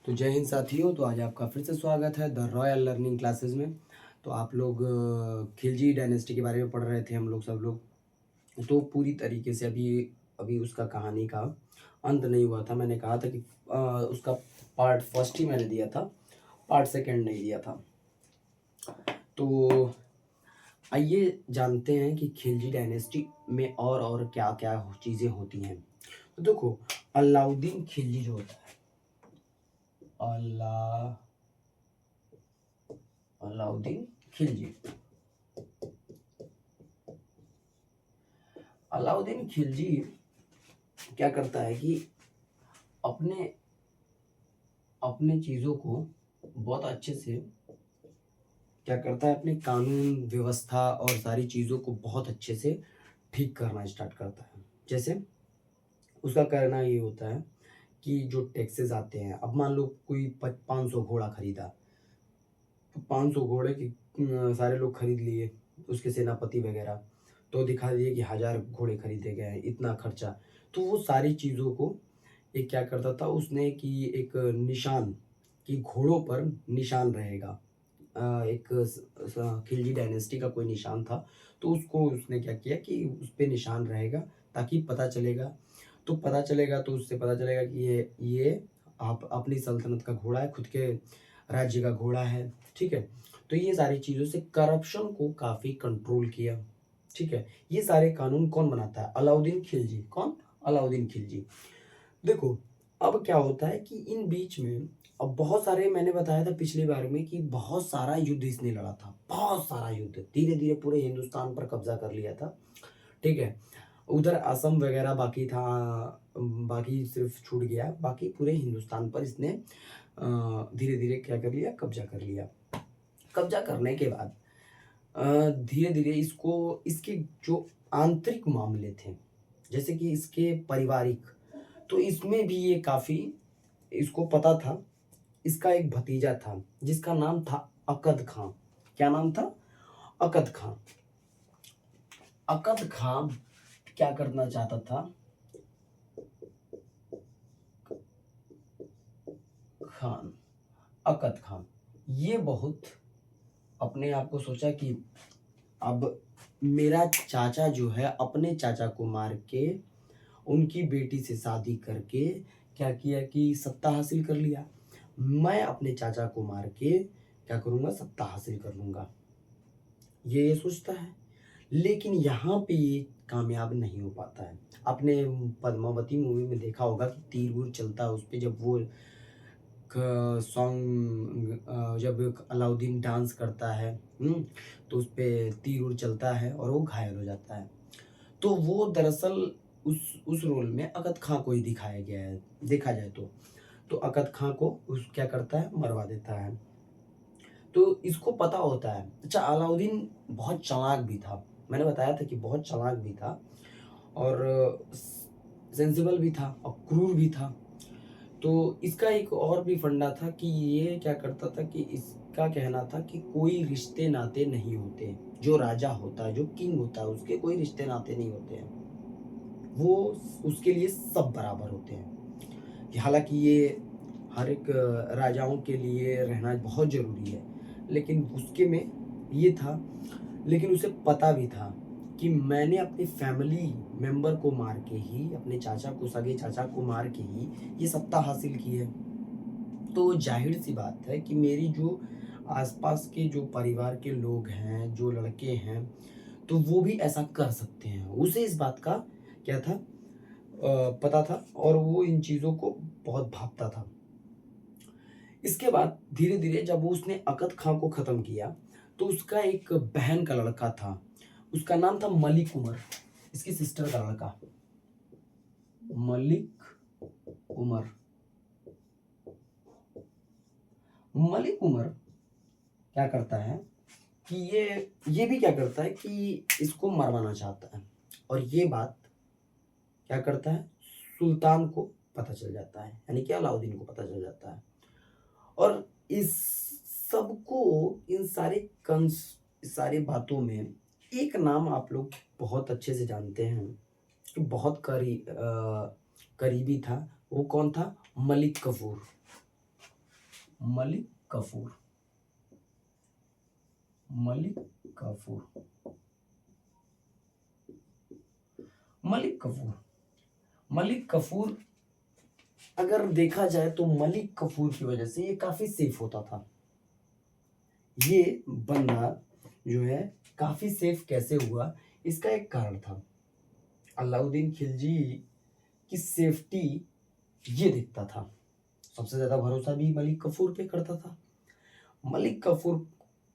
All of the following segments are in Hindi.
तो जय हिंद साथियों। तो आज आपका फिर से स्वागत है द रॉयल लर्निंग क्लासेस में। तो आप लोग खिलजी डायनेस्टी के बारे में पढ़ रहे थे हम लोग सब लोग। तो पूरी तरीके से अभी अभी उसका कहानी का अंत नहीं हुआ था। मैंने कहा था कि उसका पार्ट फर्स्ट ही मैंने दिया था, पार्ट सेकंड नहीं दिया था। तो आइए जानते हैं कि खिलजी डायनेस्टी में और क्या क्या चीज़ें होती हैं। तो देखो, अलाउद्दीन खिलजी जो होता है, अला अलाउद्दीन खिलजी अलाउद्दीन खिलजी क्या करता है कि अपने अपने चीज़ों को बहुत अच्छे से क्या करता है, अपने कानून व्यवस्था और सारी चीज़ों को बहुत अच्छे से ठीक करना स्टार्ट करता है। जैसे उसका करना ये होता है कि जो टैक्सेस आते हैं, अब मान लो कोई 500 घोड़ा खरीदा, तो 500 घोड़े की सारे लोग खरीद लिए, उसके सेनापति वगैरह, तो दिखा दिए कि 1000 घोड़े खरीदे गए हैं, इतना खर्चा। तो वो सारी चीज़ों को एक क्या करता था उसने कि एक निशान, कि घोड़ों पर निशान रहेगा। एक खिलजी डायनेस्टी का कोई निशान था, तो उसको उसने क्या किया कि उस पे निशान रहेगा, ताकि पता चलेगा। तो पता चलेगा तो उससे पता चलेगा कि ये आप अपनी सल्तनत का घोड़ा है, खुद के राज्य का घोड़ा है। ठीक है। तो ये सारी चीज़ों से करप्शन को काफ़ी कंट्रोल किया। ठीक है। ये सारे कानून कौन बनाता है? अलाउद्दीन खिलजी। कौन? अलाउद्दीन खिलजी। देखो, अब क्या होता है कि इन बीच में अब बहुत सारे, मैंने बताया था पिछली बार में कि बहुत सारा युद्ध इसने लड़ा था, बहुत सारा युद्ध, धीरे धीरे पूरे हिंदुस्तान पर कब्जा कर लिया था। ठीक है। उधर असम वगैरह बाकी था, बाकी सिर्फ छूट गया, बाकी पूरे हिंदुस्तान पर इसने धीरे धीरे क्या कर लिया, कब्जा कर लिया। कब्जा करने के बाद धीरे धीरे इसको, इसके जो आंतरिक मामले थे, जैसे कि इसके पारिवारिक, तो इसमें भी ये काफ़ी, इसको पता था। इसका एक भतीजा था जिसका नाम था अकद खां। क्या नाम था? अकद खां। अकद खां क्या करना चाहता था? खान, अकद खान, ये बहुत अपने आप को सोचा कि अब मेरा चाचा जो है, अपने चाचा को मार के उनकी बेटी से शादी करके क्या किया कि सत्ता हासिल कर लिया। मैं अपने चाचा को मार के क्या करूंगा, सत्ता हासिल कर लूंगा, ये सोचता है। लेकिन यहाँ पे ये कामयाब नहीं हो पाता है। आपने पद्मावती मूवी में देखा होगा कि तीर वूर चलता है उस पे, जब वो सॉन्ग, जब अलाउद्दीन डांस करता है, तो उस पे तीर उर चलता है और वो घायल हो जाता है। तो वो दरअसल उस रोल में अकद खां को ही दिखाया गया है, देखा जाए तो। तो अकद खां को उस क्या करता है, मरवा देता है। तो इसको पता होता है। अच्छा, अलाउद्दीन बहुत चालाक भी था, मैंने बताया था कि बहुत चालाक भी था, और सेंसिबल भी था, और क्रूर भी था। तो इसका एक और भी फंडा था कि ये क्या करता था कि इसका कहना था कि कोई रिश्ते नाते नहीं होते। जो राजा होता है, जो किंग होता है, उसके कोई रिश्ते नाते नहीं होते हैं, वो उसके लिए सब बराबर होते हैं। कि हालांकि ये हर एक राजाओं के लिए रहना बहुत ज़रूरी है, लेकिन उसके में ये था। लेकिन उसे पता भी था कि मैंने अपनी फैमिली मेंबर को मार के ही, अपने चाचा को, सगे चाचा को मार के ही ये सत्ता हासिल की है। तो जाहिर सी बात है कि मेरी जो आसपास के जो परिवार के लोग हैं, जो लड़के हैं, तो वो भी ऐसा कर सकते हैं। उसे इस बात का क्या था, पता था, और वो इन चीज़ों को बहुत भांपता था। इसके बाद धीरे धीरे जब उसने अकद खां को खत्म किया, तो उसका एक बहन का लड़का था, उसका नाम था मलिक उमर, इसकी सिस्टर का लड़का, मलिक उमर। मलिक उमर क्या करता है कि ये भी क्या करता है कि इसको मरवाना चाहता है, और ये बात क्या करता है, सुल्तान को पता चल जाता है, यानी कि अलाउद्दीन को पता चल जाता है। और इस सबको, इन सारे इस सारे बातों में एक नाम आप लोग बहुत अच्छे से जानते हैं कि करीबी था। वो कौन था? मलिक कफूर। मलिक कफूर। मलिक कफूर। मलिक कफूर। मलिक कफूर अगर देखा जाए तो मलिक कफूर की वजह से ये काफी सेफ होता था। ये बंदा जो है काफी सेफ कैसे हुआ, इसका एक कारण था। अलाउद्दीन खिलजी की सेफ्टी ये दिखता था। सबसे ज्यादा भरोसा भी मलिक कफूर पे करता था। मलिक कफूर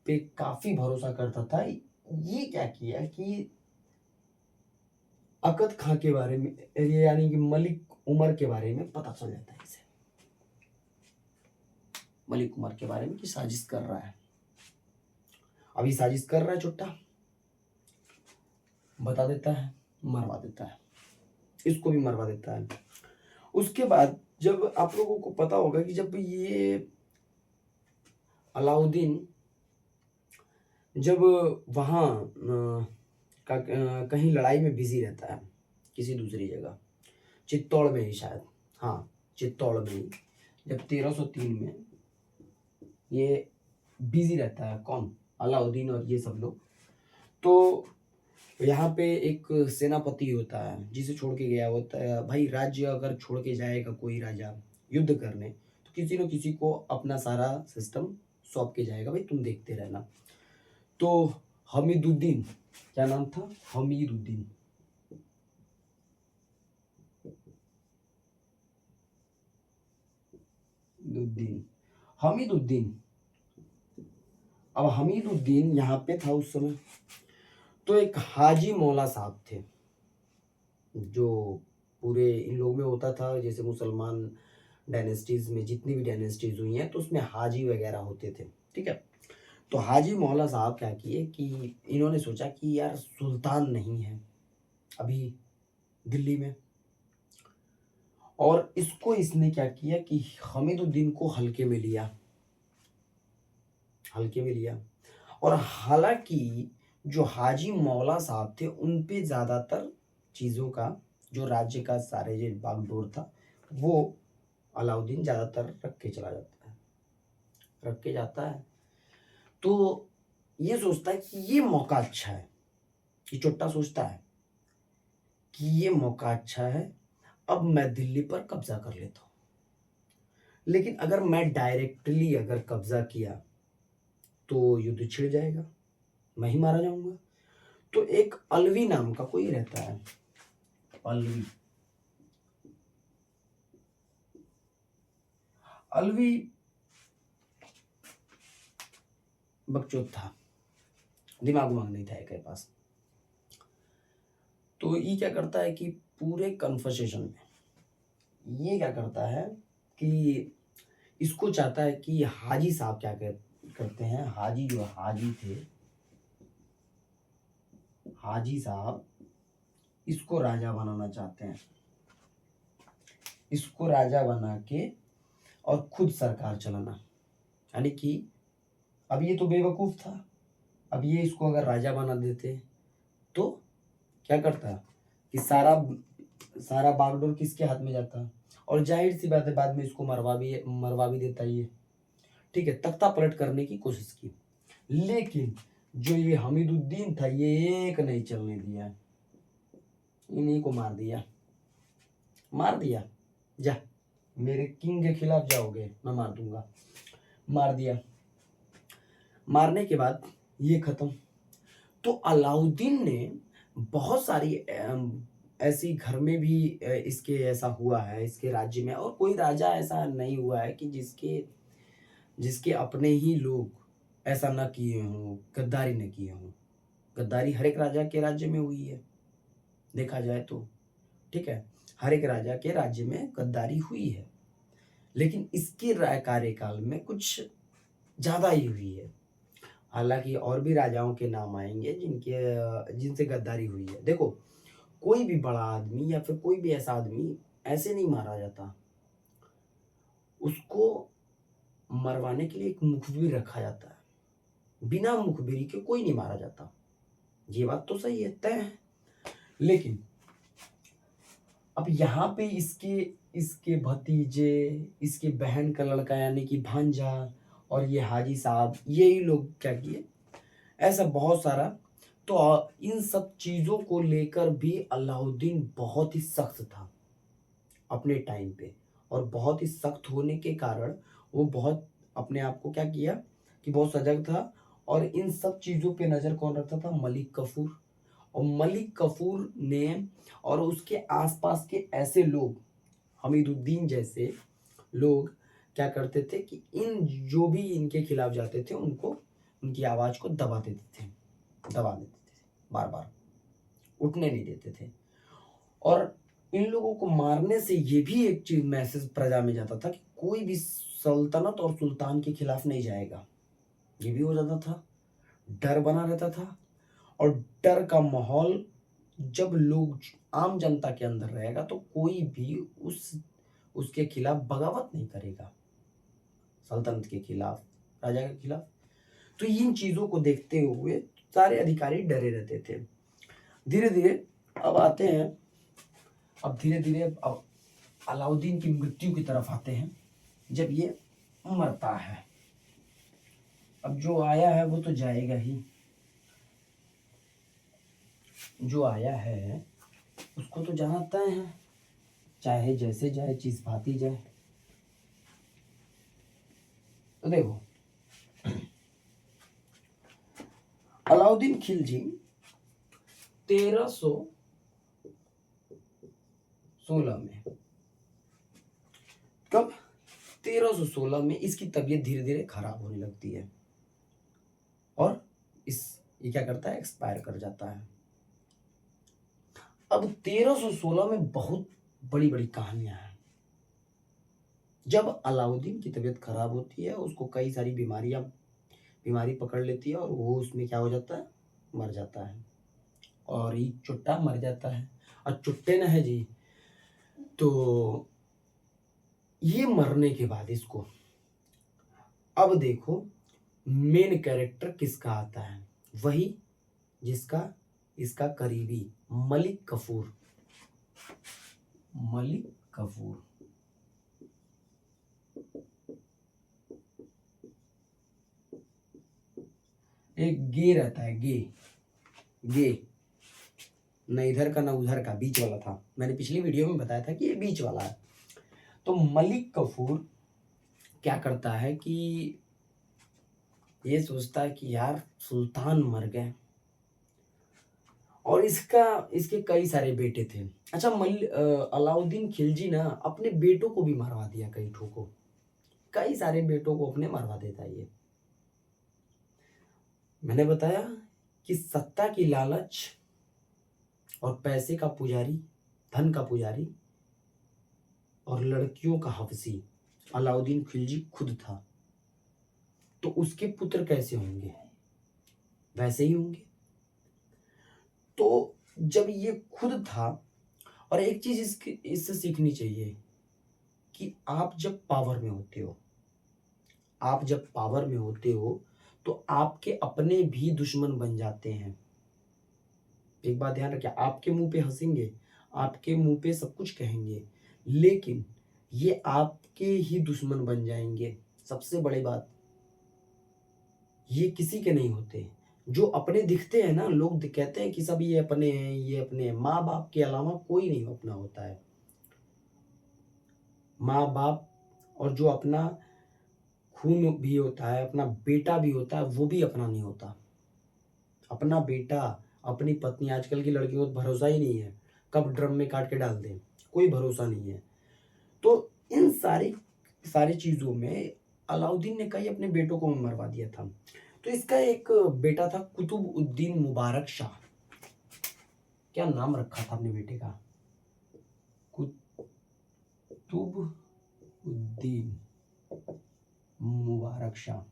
पे काफी भरोसा करता था। ये क्या किया कि अकद खां के बारे में, यानी कि मलिक उमर के बारे में पता चल जाता है इसे, मलिक उमर के बारे में कि साजिश कर रहा है। अभी साजिश कर रहा है चुट्टा, बता देता है, मरवा देता है, इसको भी मरवा देता है। उसके बाद जब आप लोगों को पता होगा कि जब ये अलाउद्दीन जब वहाँ कहीं लड़ाई में बिजी रहता है किसी दूसरी जगह, चित्तौड़ में ही शायद, हाँ चित्तौड़ में ही, जब 1303 में ये बिजी रहता है, कौन, अलाउद्दीन और ये सब लोग, तो यहाँ पे एक सेनापति होता है जिसे छोड़ के गया होता है। भाई राज्य अगर छोड़ के जाएगा कोई राजा युद्ध करने, तो किसी न किसी को अपना सारा सिस्टम सौंप के जाएगा, भाई तुम देखते रहना। तो हमीदुद्दीन, क्या नाम था, हमीदुद्दीन, हमीदुद्दीन। अब हमीदुद्दीन यहाँ पे था उस समय। तो एक हाजी मौला साहब थे, जो पूरे इन लोगों में होता था, जैसे मुसलमान डायनेस्टीज में जितनी भी डायनेस्टीज हुई हैं तो उसमें हाजी वगैरह होते थे, ठीक है। तो हाजी मौला साहब क्या किए कि इन्होंने सोचा कि यार सुल्तान नहीं है अभी दिल्ली में, और इसको इसने क्या किया कि हमीदुद्दीन को हल्के में लिया, हल्के में लिया। और हालांकि जो हाजी मौला साहब थे उन पे ज्यादातर चीजों का, जो राज्य का सारे जो बागडोर था, वो अलाउद्दीन ज्यादातर रख के चला जाता है, रख के जाता है। तो ये सोचता है कि ये मौका अच्छा है, ये चुट्टा सोचता है कि ये मौका अच्छा है, अब मैं दिल्ली पर कब्जा कर लेता हूं। लेकिन अगर मैं डायरेक्टली अगर कब्जा किया तो युद्ध छिड़ जाएगा, मैं ही मारा जाऊंगा। तो एक अलवी नाम का कोई रहता है, अलवी, अलवी बकचोद था, दिमाग उमाग नहीं था इसके पास। तो ये क्या करता है कि पूरे कन्वर्सेशन में ये क्या करता है कि इसको चाहता है कि हाजी साहब क्या करते हैं, हाजी जो हाजी थे, हाजी साहब इसको राजा बनाना चाहते हैं, इसको राजा बना के और खुद सरकार चलाना। यानी कि अब ये तो बेवकूफ था, अब ये इसको अगर राजा बना देते तो क्या करता कि सारा सारा बागडोर किसके हाथ में जाता, और जाहिर सी बात है बाद में इसको मरवा भी देता ये, ठीक है। तख्ता पलट करने की कोशिश की, लेकिन जो ये हमीदुद्दीन था ये एक नहीं चलने दिया, इन्हीं को मार दिया, मार दिया, जा मेरे किंग के खिलाफ जाओगे मैं मार दूंगा, मार दिया। मारने के बाद ये खत्म। तो अलाउद्दीन ने बहुत सारी ऐसी घर में भी इसके ऐसा हुआ है, इसके राज्य में, और कोई राजा ऐसा नहीं हुआ है कि जिसके जिसके अपने ही लोग ऐसा न किए हों, गद्दारी न किए हों। गद्दारी हर एक राजा के राज्य में हुई है, देखा जाए तो, ठीक है, हर एक राजा के राज्य में गद्दारी हुई है, लेकिन इसके कार्यकाल में कुछ ज्यादा ही हुई है। हालांकि और भी राजाओं के नाम आएंगे जिनसे गद्दारी हुई है। देखो, कोई भी बड़ा आदमी या फिर कोई भी ऐसा आदमी ऐसे नहीं मारा जाता, उसको मरवाने के लिए एक मुखबिर रखा जाता है, बिना मुखबिरी के कोई नहीं मारा जाता। ये बात तो सही है, तय है। लेकिन अब यहाँ पे इसके भतीजे, इसके बहन का लड़का यानी कि भांजा, और ये हाजी साहब, यही लोग क्या किए, ऐसा बहुत सारा। तो इन सब चीज़ों को लेकर भी अलाउद्दीन बहुत ही सख्त था अपने टाइम पे, और बहुत ही सख्त होने के कारण वो बहुत अपने आप को क्या किया कि बहुत सजग था। और इन सब चीज़ों पे नज़र कौन रखता था? मलिक कफूर। और मलिक कफूर ने और उसके आसपास के ऐसे लोग, हमीदुद्दीन जैसे लोग क्या करते थे कि इन जो भी इनके खिलाफ जाते थे उनको, उनकी आवाज़ को दबा देते थे, दबा देते थे, बार बार उठने नहीं देते थे। और इन लोगों को मारने से ये भी एक चीज मैसेज प्रजा में जाता था कि कोई भी सल्तनत और सुल्तान के खिलाफ नहीं जाएगा। ये भी हो जाता था, डर बना रहता था। और डर का माहौल जब लोग, आम जनता के अंदर रहेगा तो कोई भी उसके खिलाफ बगावत नहीं करेगा, सल्तनत के खिलाफ, राजा के खिलाफ। तो इन चीजों को देखते हुए सारे अधिकारी डरे रहते थे। धीरे धीरे अब आते हैं, अब धीरे धीरे अब अलाउद्दीन की मृत्यु की तरफ आते हैं, जब ये मरता है। अब जो आया है वो तो जाएगा ही, जो आया है उसको तो जाना तय है, चाहे जैसे जाए, चीज भाती जाए। तो देखो, अलाउद्दीन खिलजी 1316 में, कब? 1316 में इसकी तबीयत धीरे धीरे खराब होने लगती है और ये क्या करता है? एक्सपायर कर जाता है। अब 1316 में बहुत बड़ी बड़ी कहानियां हैं। जब अलाउद्दीन की तबीयत खराब होती है, उसको कई सारी बीमारी पकड़ लेती है और वो उसमें क्या हो जाता है? मर जाता है। और ये चुट्टा मर जाता है, और चुट्टे न है जी। तो ये मरने के बाद इसको, अब देखो मेन कैरेक्टर किसका आता है? वही जिसका इसका करीबी, मलिक कफूर। मलिक कफूर एक गे रहता है, गे न इधर का न उधर का, बीच वाला था। मैंने पिछली वीडियो में बताया था कि ये बीच वाला है। तो मलिक कफूर क्या करता है कि ये सोचता है कि यार सुल्तान मर गए, और इसके कई सारे बेटे थे। अच्छा, अलाउद्दीन खिलजी ना अपने बेटों को भी मरवा दिया, कई ठोको, कई सारे बेटों को अपने मरवा देता है ये। मैंने बताया कि सत्ता की लालच और पैसे का पुजारी, धन का पुजारी और लड़कियों का हवसी अलाउद्दीन खिलजी खुद था। तो उसके पुत्र कैसे होंगे? वैसे ही होंगे। तो जब ये खुद था, और एक चीज इससे सीखनी चाहिए कि आप जब पावर में होते हो, आप जब पावर में होते हो तो आपके अपने भी दुश्मन बन जाते हैं। एक बात ध्यान रखिए, आपके मुंह पे हंसेंगे, आपके मुंह पे सब कुछ कहेंगे, लेकिन ये आपके ही दुश्मन बन जाएंगे। सबसे बड़ी बात, ये किसी के नहीं होते। जो अपने दिखते हैं ना, लोग कहते हैं कि सब ये अपने हैं, ये अपने हैं। माँ बाप के अलावा कोई नहीं अपना होता है। माँ बाप और जो अपना खून भी होता है, अपना बेटा भी होता है, वो भी अपना नहीं होता। अपना बेटा, अपनी पत्नी, आजकल की लड़कियों को भरोसा ही नहीं है, कब ड्रम में काट के डाल दें, कोई भरोसा नहीं है। तो इन सारी चीजों में अलाउद्दीन ने कई अपने बेटों को मरवा दिया था। तो इसका एक बेटा था कुतुबुद्दीन मुबारक शाह। क्या नाम रखा था अपने बेटे का? कुतुबुद्दीन मुबारक शाह।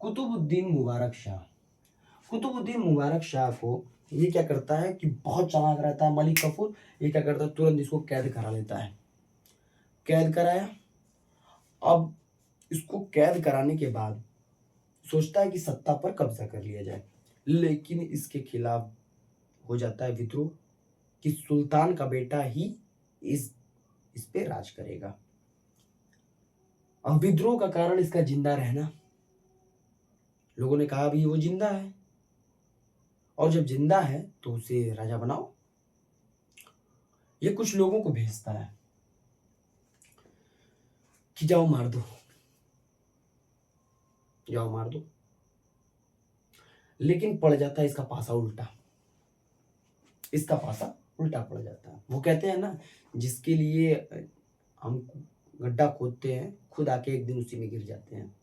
कुतुबुद्दीन मुबारक शाह, कुतुबुद्दीन मुबारक शाह को ये क्या करता है कि बहुत चालाक रहता है मलिक कफूर। ये क्या करता है, तुरंत इसको कैद करा लेता है। कैद कराया, अब इसको कैद कराने के बाद सोचता है कि सत्ता पर कब्जा कर लिया जाए। लेकिन इसके खिलाफ हो जाता है विद्रोह कि सुल्तान का बेटा ही इस पे राज करेगा। अब विद्रोह का कारण इसका जिंदा रहना। लोगों ने कहा अभी वो जिंदा है, और जब जिंदा है तो उसे राजा बनाओ। ये कुछ लोगों को भेजता है कि जाओ मार दो, जाओ मार दो। लेकिन पड़ जाता है इसका पासा उल्टा, इसका पासा उल्टा पड़ जाता है। वो कहते हैं ना, जिसके लिए हम गड्ढा खोदते हैं खुद आके एक दिन उसी में गिर जाते हैं।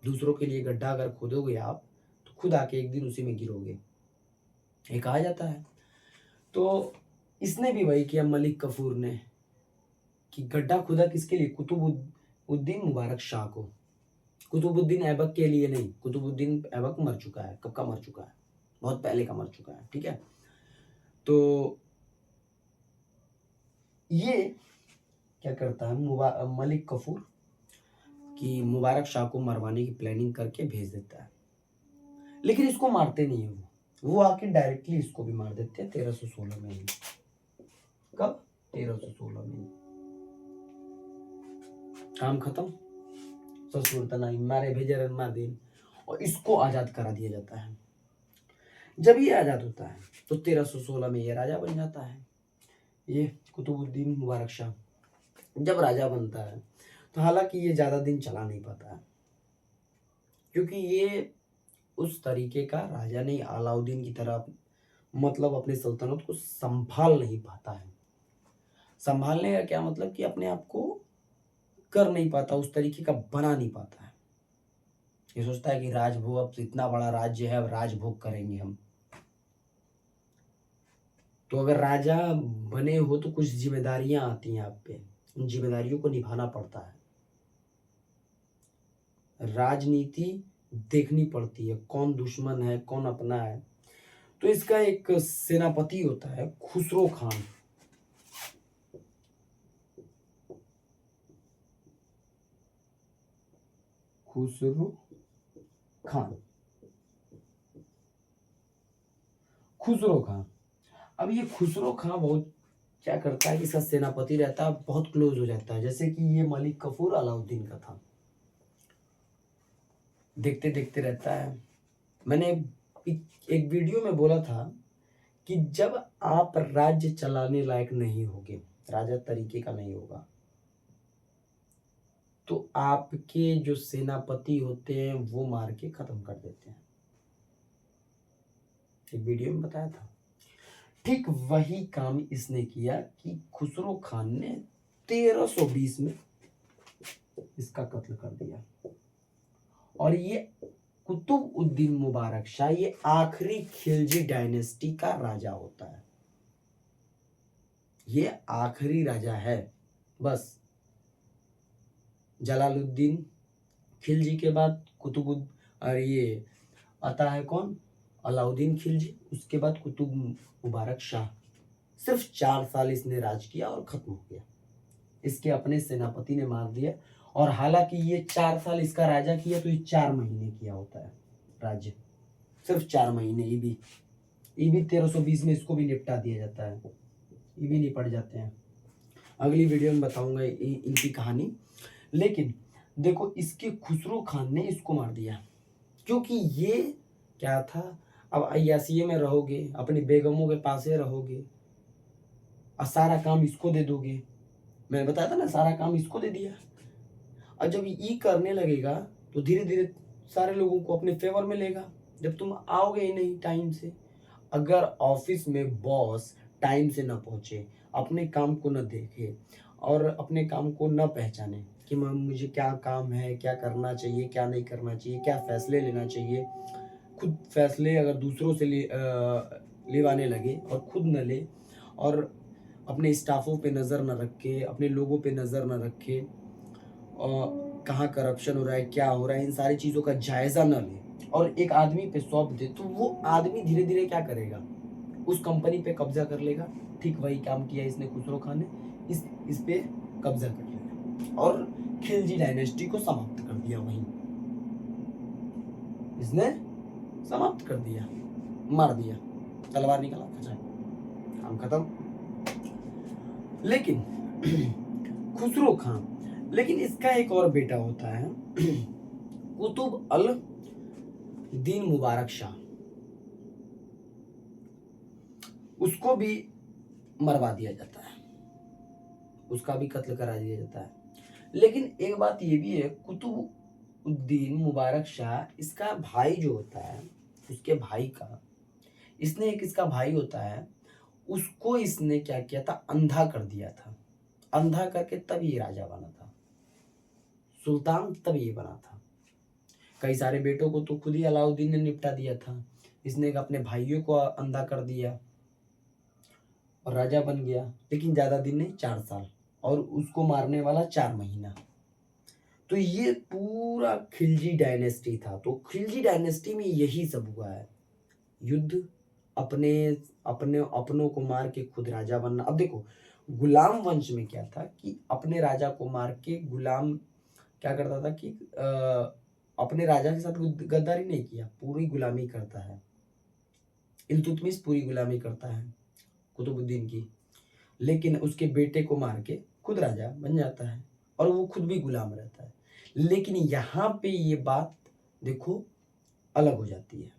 दूसरों के लिए गड्ढा अगर खोदोगे आप तो खुद आके एक दिन उसी में गिरोगे, ये कहा जाता है। तो इसने भी वही किया, मलिक कफूर ने, कि गड्ढा खुदा किसके लिए? कुतुबुद्दीन मुबारक शाह को। कुतुबुद्दीन ऐबक के लिए नहीं। कुतुबुद्दीन ऐबक मर चुका है। कब का मर चुका है? बहुत पहले का मर चुका है। ठीक है, तो ये क्या करता है मलिक कफूर कि मुबारक शाह को मरवाने की प्लानिंग करके भेज देता है। लेकिन इसको मारते नहीं है वो आके डायरेक्टली इसको भी मार देते हैं 1316 में ही। कब? 1316 में। काम खत्म, ससुर तनाई मारे भेजे मार दिन, और इसको आजाद करा दिया जाता है। जब ये आजाद होता है तो 1316 में ये राजा बन जाता है, ये कुतुबुद्दीन मुबारक शाह। जब राजा बनता है तो हालांकि ये ज्यादा दिन चला नहीं पाता है, क्योंकि ये उस तरीके का राजा नहीं, अलाउद्दीन की तरह मतलब अपने सल्तनत को संभाल नहीं पाता है। संभालने का क्या मतलब कि अपने आप को कर नहीं पाता, उस तरीके का बना नहीं पाता है। ये सोचता है कि राजभोग, अब इतना बड़ा राज्य है, अब राजभोग करेंगे हम। तो अगर राजा बने हो तो कुछ जिम्मेदारियां आती हैं आप पे, उन जिम्मेदारियों को निभाना पड़ता है। राजनीति देखनी पड़ती है, कौन दुश्मन है कौन अपना है। तो इसका एक सेनापति होता है खुसरो खान। खुसरो खान, खुसरो खान। अब ये खुसरो खान बहुत क्या करता है कि इसका सेनापति रहता है, बहुत क्लोज हो जाता है। जैसे कि ये मलिक कफूर अलाउद्दीन का था, देखते देखते रहता है। मैंने एक वीडियो में बोला था कि जब आप राज्य चलाने लायक नहीं होगे, राजा तरीके का नहीं होगा, तो आपके जो सेनापति होते हैं वो मार के खत्म कर देते हैं। एक वीडियो में बताया था। ठीक वही काम इसने किया कि खुसरो खान ने 1320 में इसका कत्ल कर दिया। और ये कुतुबुद्दीन मुबारक शाह ये आखिरी खिलजी डायनेस्टी का राजा होता है। ये आखिरी राजा है बस। जलालुद्दीन खिलजी के बाद और ये आता है कौन? अलाउद्दीन खिलजी। उसके बाद कुतुब मुबारक शाह। सिर्फ 4 साल इसने राज किया और खत्म हो गया। इसके अपने सेनापति ने मार दिया। और हालांकि ये 4 साल इसका राजा किया तो ये 4 महीने किया होता है राज्य, सिर्फ 4 महीने। ये भी 1320 में इसको भी निपटा दिया जाता है, ये भी निपट जाते हैं। अगली वीडियो में बताऊंगा इनकी कहानी। लेकिन देखो, इसके खुसरो खान ने इसको मार दिया, क्योंकि ये क्या था, अब अय्यासिये में रहोगे, अपनी बेगमों के पास रहोगे और सारा काम इसको दे दोगे। मैंने बताया था ना, सारा काम इसको दे दिया। और जब ये करने लगेगा तो धीरे धीरे सारे लोगों को अपने फेवर में लेगा। जब तुम आओगे ही नहीं टाइम से, अगर ऑफिस में बॉस टाइम से ना पहुंचे, अपने काम को न देखे और अपने काम को न पहचाने कि मुझे क्या काम है, क्या करना चाहिए, क्या नहीं करना चाहिए, क्या फैसले लेना चाहिए, खुद फैसले अगर दूसरों से लेवाने लगे और खुद न ले, और अपने स्टाफों पे नज़र न रखे, अपने लोगों पे नज़र न रखे, और कहाँ करप्शन हो रहा है, क्या हो रहा है, इन सारी चीज़ों का जायज़ा न ले और एक आदमी पे सौंप दे, तो वो आदमी धीरे धीरे क्या करेगा, उस कंपनी पे कब्जा कर लेगा। ठीक वही काम किया इसने खुसरो खान ने, इस पे कब्जा कर लिया और खिलजी डायनेस्टी को समाप्त कर दिया। वहीं इसने समाप्त कर दिया। मार दिया, तलवार निकाला, खचा, काम खत्म। लेकिन खुसरो खां, लेकिन इसका एक और बेटा होता है कुतुब अल दीन मुबारक शाह, उसको भी मरवा दिया जाता है, उसका भी कत्ल करा दिया जाता है। लेकिन एक बात ये भी है, कुतुबुद्दीन मुबारक शाह, इसका भाई जो होता है, उसके भाई का, इसने एक इसका भाई होता है, उसको इसने क्या किया था, अंधा कर दिया था। अंधा करके तब ये राजा बना था, सुल्तान तब ये बना था। कई सारे बेटों को तो खुद ही अलाउद्दीन ने निपटा दिया था, इसने एक अपने भाइयों को अंधा कर दिया और राजा बन गया। लेकिन ज्यादा दिन नहीं, 4 साल, और उसको मारने वाला 4 महीना। तो ये पूरा खिलजी डायनेस्टी था। तो खिलजी डायनेस्टी में यही सब हुआ है, युद्ध, अपने अपने अपनों को मार के खुद राजा बनना। अब देखो, गुलाम वंश में क्या था कि अपने राजा को मार के गुलाम क्या करता था कि अपने राजा के साथ गद्दारी नहीं किया, पूरी गुलामी करता है। इल्तुतमिश पूरी गुलामी करता है कुतुबुद्दीन की, लेकिन उसके बेटे को मार के खुद राजा बन जाता है और वो खुद भी गुलाम रहता है। लेकिन यहाँ पे ये बात देखो अलग हो जाती है।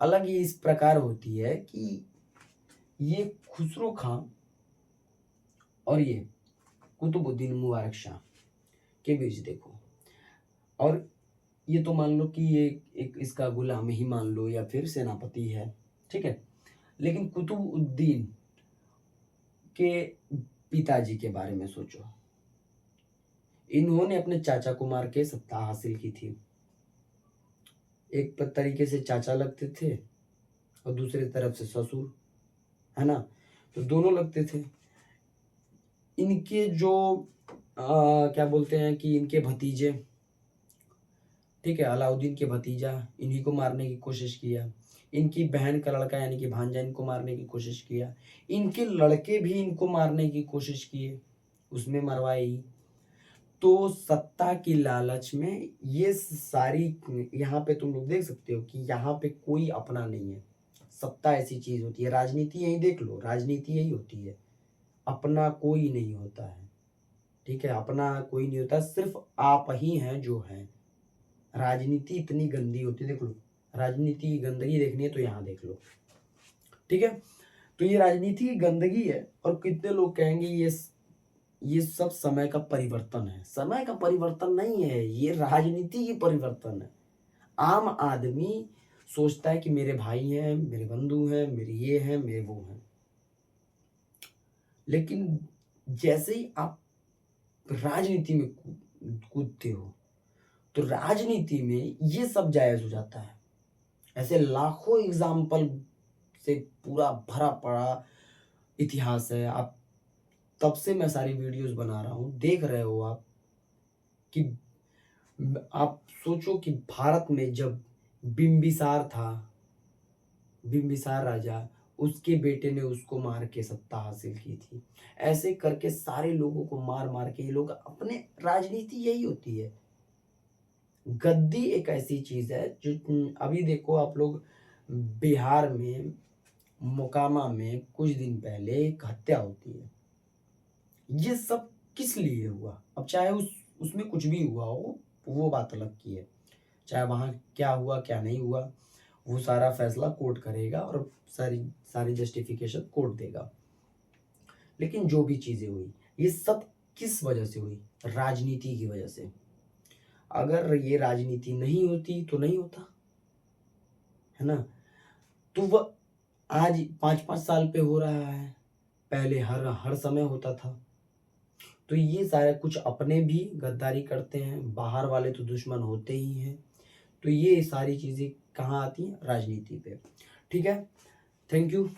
अलग ये इस प्रकार होती है कि ये खुसरो खां और ये कुतुबुद्दीन मुबारक शाह के बीच देखो, और ये तो मान लो कि ये एक इसका गुलाम ही मान लो या फिर सेनापति है, ठीक है। लेकिन कुतुबुद्दीन के पिताजी के बारे में सोचो, इन्होंने अपने चाचा को मार के सत्ता हासिल की थी। एक तरीके से चाचा लगते थे और दूसरी तरफ से ससुर, है ना, तो दोनों लगते थे। इनके जो क्या बोलते हैं कि इनके भतीजे, ठीक है, अलाउद्दीन के भतीजा, इन्हीं को मारने की कोशिश किया। इनकी बहन का लड़का यानी कि भांजा इनको मारने की कोशिश किया। इनके लड़के भी इनको मारने की कोशिश किए, उसमें मरवाई। तो सत्ता की लालच में ये सारी, यहाँ पे तुम लोग देख सकते हो कि यहाँ पे कोई अपना नहीं है। सत्ता ऐसी चीज होती है, राजनीति यही देख लो, राजनीति यही होती है, अपना कोई नहीं होता है, ठीक है, अपना कोई नहीं होता, सिर्फ आप ही हैं जो हैं। राजनीति इतनी गंदी होती है, देख लो, राजनीति की गंदगी देखनी है तो यहाँ देख लो, ठीक है। तो ये राजनीति की गंदगी है, और कितने लोग कहेंगे ये सब समय का परिवर्तन है। समय का परिवर्तन नहीं है, ये राजनीति की परिवर्तन है। आम आदमी सोचता है कि मेरे भाई हैं, मेरे बंधु हैं, मेरे ये हैं, मेरे वो हैं। लेकिन जैसे ही आप राजनीति में कूदते हो तो राजनीति में ये सब जायज हो जाता है। ऐसे लाखों एग्जाम्पल से पूरा भरा पड़ा इतिहास है। आप तब से मैं सारी वीडियोस बना रहा हूं, देख रहे हो आप कि आप सोचो कि भारत में जब बिंबिसार था, बिंबिसार राजा, उसके बेटे ने उसको मार के सत्ता हासिल की थी। ऐसे करके सारे लोगों को मार मार के ये लोग अपने, राजनीति यही होती है। गद्दी एक ऐसी चीज है जो, अभी देखो आप लोग, बिहार में मोकामा में कुछ दिन पहले एक हत्या होती है। ये सब किस लिए हुआ? अब चाहे उसमें कुछ भी हुआ हो, वो बात अलग की है। चाहे वहां क्या हुआ क्या नहीं हुआ, वो सारा फैसला कोर्ट करेगा और सारी सारी जस्टिफिकेशन कोर्ट देगा। लेकिन जो भी चीजें हुई, ये सब किस वजह से हुई? राजनीति की वजह से। अगर ये राजनीति नहीं होती तो नहीं होता, है ना। तो वह आज 5-5 साल पे हो रहा है, पहले हर समय होता था। तो ये सारा कुछ अपने भी गद्दारी करते हैं, बाहर वाले तो दुश्मन होते ही हैं। तो ये सारी चीजें कहाँ आती हैं? राजनीति पे, ठीक है। Thank you.